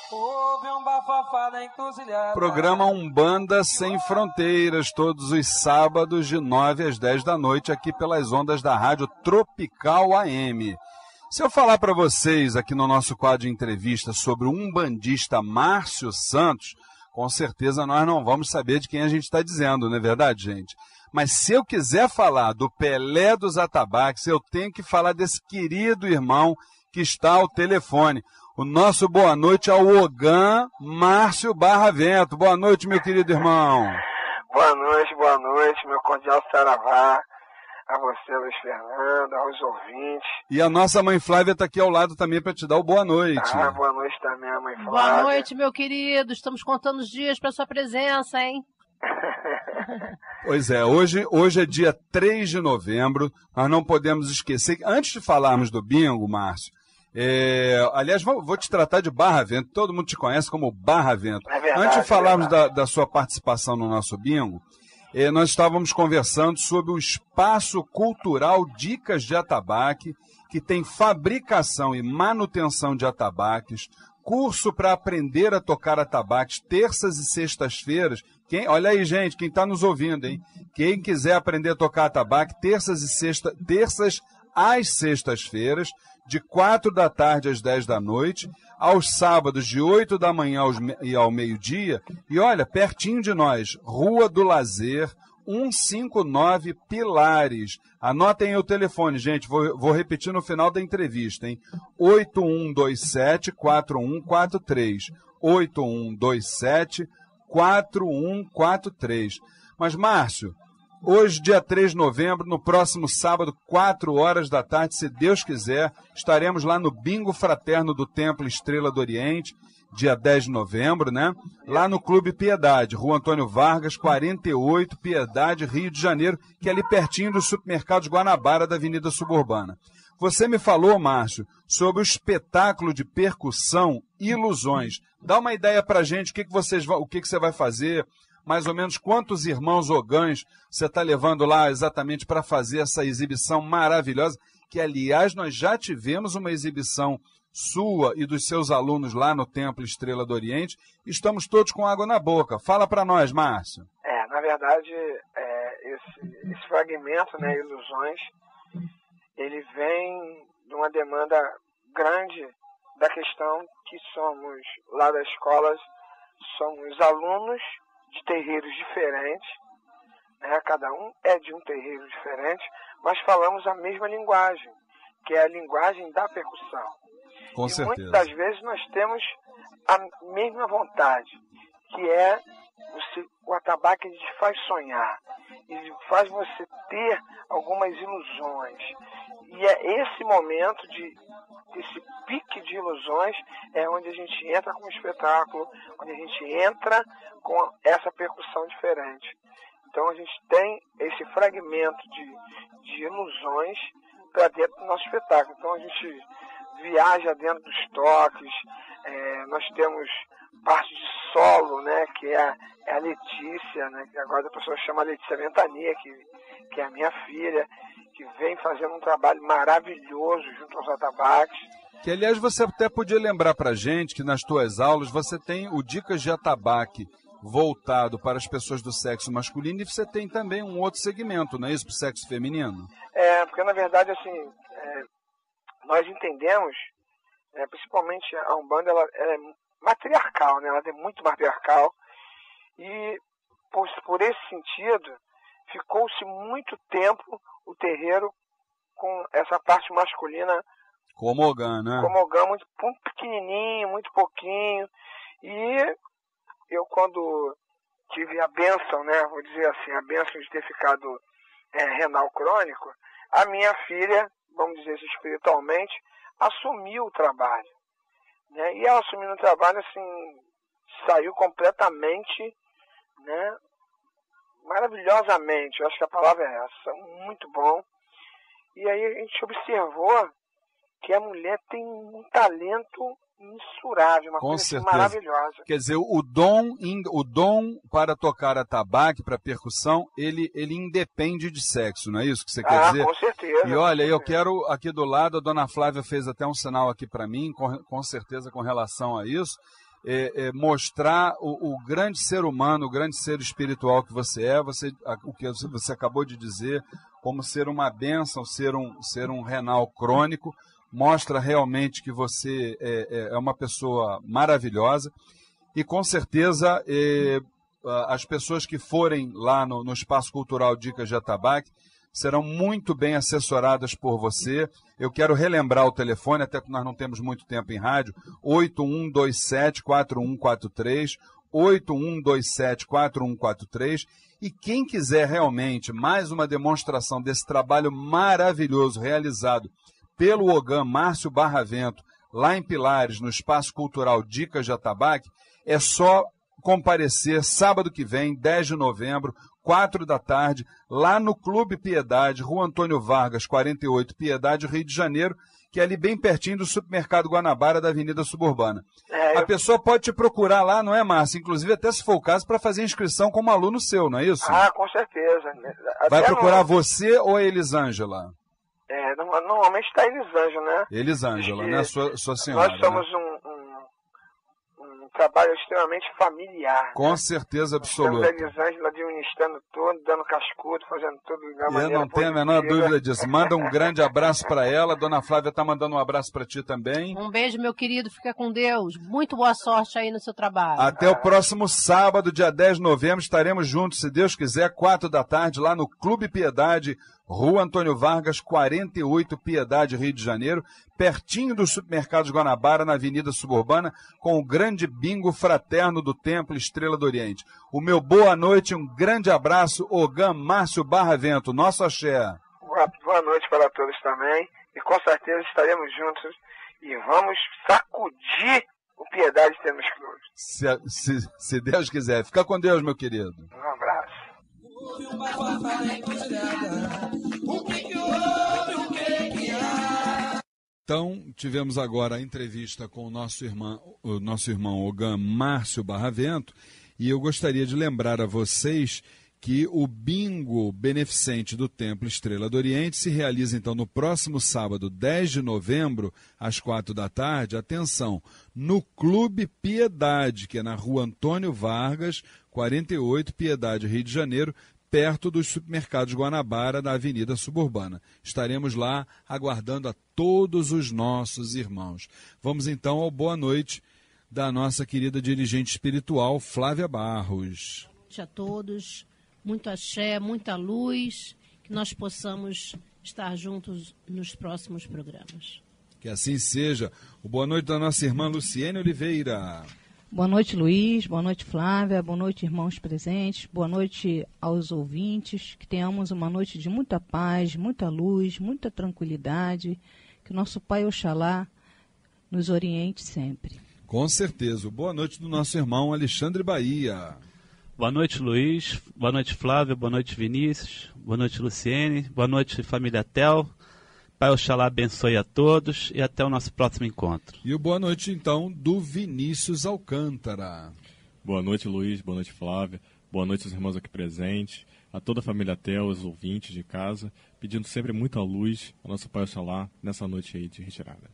Houve um bafafá na encruzilhada. Programa Umbanda Sem Fronteiras, todos os sábados de 9 às 10 da noite, aqui pelas ondas da Rádio Tropical AM. Se eu falar para vocês aqui no nosso quadro de entrevista sobre o umbandista Márcio Santos, com certeza nós não vamos saber de quem a gente está dizendo, não é verdade, gente? Mas se eu quiser falar do Pelé dos Atabaques, eu tenho que falar desse querido irmão que está ao telefone. O nosso boa noite ao Ogã Márcio Barravento. Boa noite, meu querido irmão. Boa noite, meu cordial saravá. A você, Luiz Fernando, aos ouvintes. E a nossa mãe Flávia está aqui ao lado também para te dar o boa noite. Boa noite também, a mãe Flávia. Boa noite, meu querido. Estamos contando os dias para sua presença, hein? Pois é, hoje é dia 3 de novembro. Nós não podemos esquecer. Antes de falarmos do bingo, Márcio, aliás, vou te tratar de Barravento. Todo mundo te conhece como Barravento. É verdade, antes de falarmos da sua participação no nosso bingo, nós estávamos conversando sobre o Espaço Cultural Dicas de Atabaque, que tem fabricação e manutenção de atabaques, curso para aprender a tocar atabaques, terças e sextas-feiras. Olha aí, gente, quem está nos ouvindo, hein? Quem quiser aprender a tocar atabaque, terças às sextas-feiras, de 4 da tarde às 10 da noite, aos sábados de 8 da manhã e ao meio-dia, e olha, pertinho de nós, Rua do Lazer, 159 Pilares. Anotem aí o telefone, gente, vou repetir no final da entrevista, hein? 8127-4143. 8127-4143. Mas, Márcio, hoje, dia 3 de novembro, no próximo sábado, 4 horas da tarde, se Deus quiser, estaremos lá no Bingo Fraterno do Templo Estrela do Oriente, dia 10 de novembro, né? Lá no Clube Piedade, Rua Antônio Vargas, 48, Piedade, Rio de Janeiro, que é ali pertinho dos supermercados Guanabara da Avenida Suburbana. Você me falou, Márcio, sobre o espetáculo de percussão Ilusões. Dá uma ideia pra gente, o que você vai fazer, mais ou menos quantos irmãos ogãs você está levando lá exatamente para fazer essa exibição maravilhosa, que, aliás, nós já tivemos uma exibição sua e dos seus alunos lá no Templo Estrela do Oriente, estamos todos com água na boca. Fala para nós, Márcio. Na verdade, esse fragmento, né, Ilusões, ele vem de uma demanda grande da questão que somos, lá da escola, somos alunos de terreiros diferentes, né? Cada um é de um terreiro diferente, mas falamos a mesma linguagem, que é a linguagem da percussão. Com certeza. Muitas vezes nós temos a mesma vontade, que é o atabaque te faz sonhar, e faz você ter algumas ilusões. E é esse momento esse pique de ilusões é onde a gente entra com o espetáculo, onde a gente entra com essa percussão diferente. Então a gente tem esse fragmento de ilusões para dentro do nosso espetáculo. Então a gente viaja dentro dos toques, nós temos parte de solo, né, que é a Letícia, né, que agora a pessoa chama Letícia Ventania, que é a minha filha, que vem fazendo um trabalho maravilhoso junto aos atabaques. Que, aliás, você até podia lembrar para a gente que nas tuas aulas você tem o Dicas de Atabaque voltado para as pessoas do sexo masculino e você tem também um outro segmento, não é isso, para o sexo feminino? Porque na verdade, assim, nós entendemos, principalmente a Umbanda, ela é matriarcal, né? Ela é muito matriarcal e por esse sentido ficou-se muito tempo o terreiro com essa parte masculina como Ogã, né? Como Ogã, muito pequenininho, muito pouquinho. E eu, quando tive a bênção, né, vou dizer assim, a bênção de ter ficado renal crônico, a minha filha, vamos dizer assim, espiritualmente, assumiu o trabalho. Né? E ela assumindo o trabalho, assim, saiu completamente, né, maravilhosamente, eu acho que a palavra é essa, muito bom. E aí a gente observou que a mulher tem um talento mensurável, uma coisa assim, maravilhosa. Quer dizer, o dom para tocar atabaque, para percussão, ele independe de sexo, não é isso que você quer dizer? Com certeza. E olha, eu quero aqui do lado, a dona Flávia fez até um sinal aqui para mim, com certeza com relação a isso, mostrar o grande ser humano, o grande ser espiritual que você é, o que você acabou de dizer, como ser uma bênção, ser um renal crônico, mostra realmente que você é uma pessoa maravilhosa e com certeza as pessoas que forem lá no Espaço Cultural Dicas de Atabaque serão muito bem assessoradas por você. Eu quero relembrar o telefone, até porque nós não temos muito tempo em rádio, 8127-4143, 8127-4143. E quem quiser realmente mais uma demonstração desse trabalho maravilhoso realizado pelo Ogã Márcio Barravento, lá em Pilares, no Espaço Cultural Dicas de Atabaque, é só comparecer sábado que vem, 10 de novembro, 4 da tarde, lá no Clube Piedade, Rua Antônio Vargas, 48, Piedade, Rio de Janeiro, que é ali bem pertinho do Supermercado Guanabara da Avenida Suburbana. A pessoa pode te procurar lá, não é, Márcio? Inclusive, até se for o caso, para fazer inscrição como aluno seu, não é isso? Com certeza. Vai procurar você ou a Elisângela? Normalmente está Elisângela, né? Elisângela, né? Sua senhora. Nós somos um trabalho extremamente familiar. Com né? certeza absoluta. Temos a Elisângela administrando tudo, dando cascudo, fazendo tudo da maneira Eu não tenho a menor dúvida disso. Manda um grande abraço para ela. Dona Flávia está mandando um abraço para ti também. Um beijo, meu querido. Fica com Deus. Muito boa sorte aí no seu trabalho. Até o próximo sábado, dia 10 de novembro, estaremos juntos, se Deus quiser, 4 da tarde, lá no Clube Piedade, Rua Antônio Vargas, 48, Piedade, Rio de Janeiro, pertinho dos Supermercados Guanabara, na Avenida Suburbana, com o grande bingo fraterno do Templo Estrela do Oriente. O meu boa noite, um grande abraço, Ogã Márcio Barravento, nosso axé. Boa noite para todos também, e com certeza estaremos juntos e vamos sacudir o Piedade Tênis Clube. Se Deus quiser. Fica com Deus, meu querido. Um abraço. Então, tivemos agora a entrevista com o nosso irmão Ogã Márcio Barravento, e eu gostaria de lembrar a vocês que o bingo beneficente do Templo Estrela do Oriente se realiza, então, no próximo sábado, 10 de novembro, às 16h. Atenção, no Clube Piedade, que é na rua Antônio Vargas, 48, Piedade, Rio de Janeiro, perto dos supermercados Guanabara, da Avenida Suburbana. Estaremos lá aguardando a todos os nossos irmãos. Vamos, então, ao boa noite da nossa querida dirigente espiritual, Flávia Barros. Boa noite a todos. Muito axé, muita luz, que nós possamos estar juntos nos próximos programas. Que assim seja. O boa noite da nossa irmã Luciene Oliveira. Boa noite, Luiz. Boa noite, Flávia. Boa noite, irmãos presentes. Boa noite aos ouvintes. Que tenhamos uma noite de muita paz, muita luz, muita tranquilidade. Que nosso Pai Oxalá nos oriente sempre. Com certeza. Boa noite do nosso irmão Alexandre Bahia. Boa noite, Luiz. Boa noite, Flávia. Boa noite, Vinícius. Boa noite, Luciene. Boa noite, família Tel. Pai Oxalá abençoe a todos e até o nosso próximo encontro. E o boa noite, então, do Vinícius Alcântara. Boa noite, Luiz. Boa noite, Flávia. Boa noite aos irmãos aqui presentes, a toda a família Tel, os ouvintes de casa, pedindo sempre muita luz ao nosso Pai Oxalá nessa noite aí de retirada.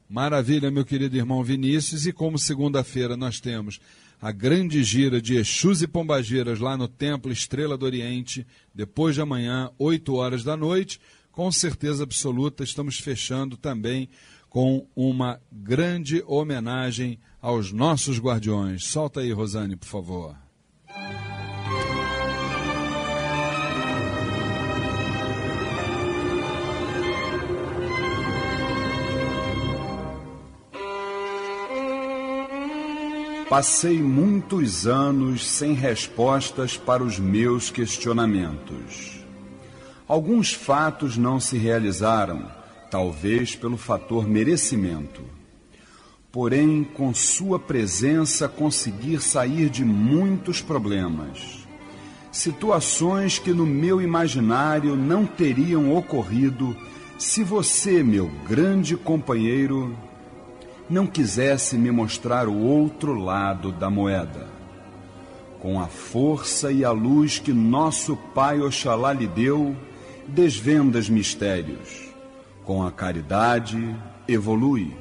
Maravilha, meu querido irmão Vinícius. E como segunda-feira nós temos a grande gira de Exus e Pombagiras lá no Templo Estrela do Oriente, depois de amanhã, 20h, com certeza absoluta, estamos fechando também com uma grande homenagem aos nossos guardiões. Solta aí, Rosane, por favor. Passei muitos anos sem respostas para os meus questionamentos. Alguns fatos não se realizaram, talvez pelo fator merecimento. Porém, com sua presença consegui sair de muitos problemas. Situações que no meu imaginário não teriam ocorrido se você, meu grande companheiro, não quisesse me mostrar o outro lado da moeda. Com a força e a luz que nosso Pai Oxalá lhe deu, desvenda os mistérios. Com a caridade, evolui.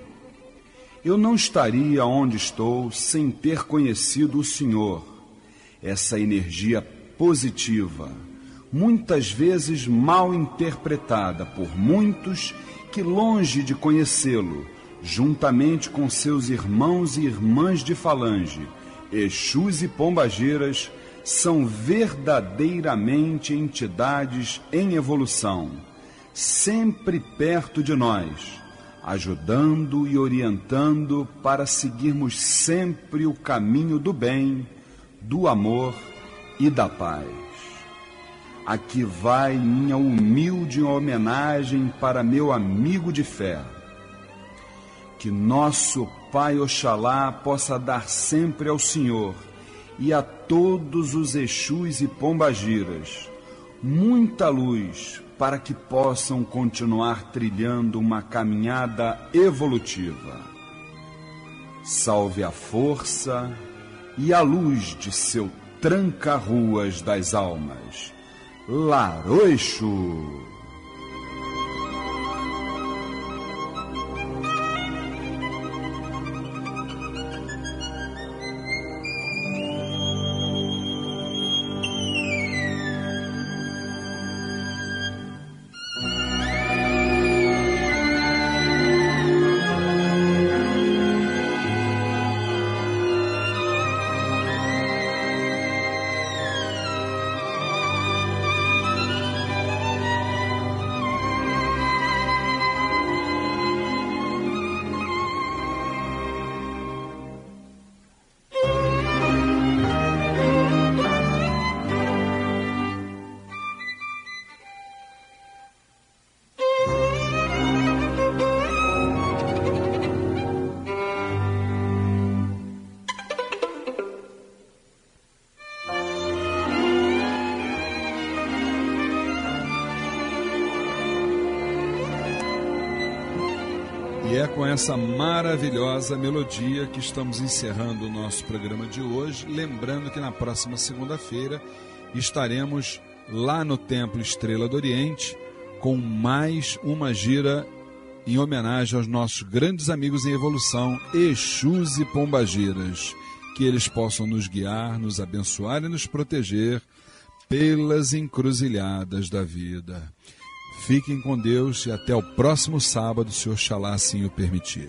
Eu não estaria onde estou sem ter conhecido o Senhor. Essa energia positiva, muitas vezes mal interpretada por muitos que, longe de conhecê-lo, juntamente com seus irmãos e irmãs de falange, Exus e Pombagiras, são verdadeiramente entidades em evolução, sempre perto de nós, ajudando e orientando para seguirmos sempre o caminho do bem, do amor e da paz. Aqui vai minha humilde homenagem para meu amigo de fé. Que nosso Pai Oxalá possa dar sempre ao Senhor e a todos os Exus e Pombagiras muita luz para que possam continuar trilhando uma caminhada evolutiva. Salve a força e a luz de seu tranca-ruas das almas. Laroixo! E é com essa maravilhosa melodia que estamos encerrando o nosso programa de hoje. Lembrando que na próxima segunda-feira estaremos lá no Templo Estrela do Oriente com mais uma gira em homenagem aos nossos grandes amigos em evolução, Exus e Pombagiras. Que eles possam nos guiar, nos abençoar e nos proteger pelas encruzilhadas da vida. Fiquem com Deus e até o próximo sábado, se Oxalá assim o permitir.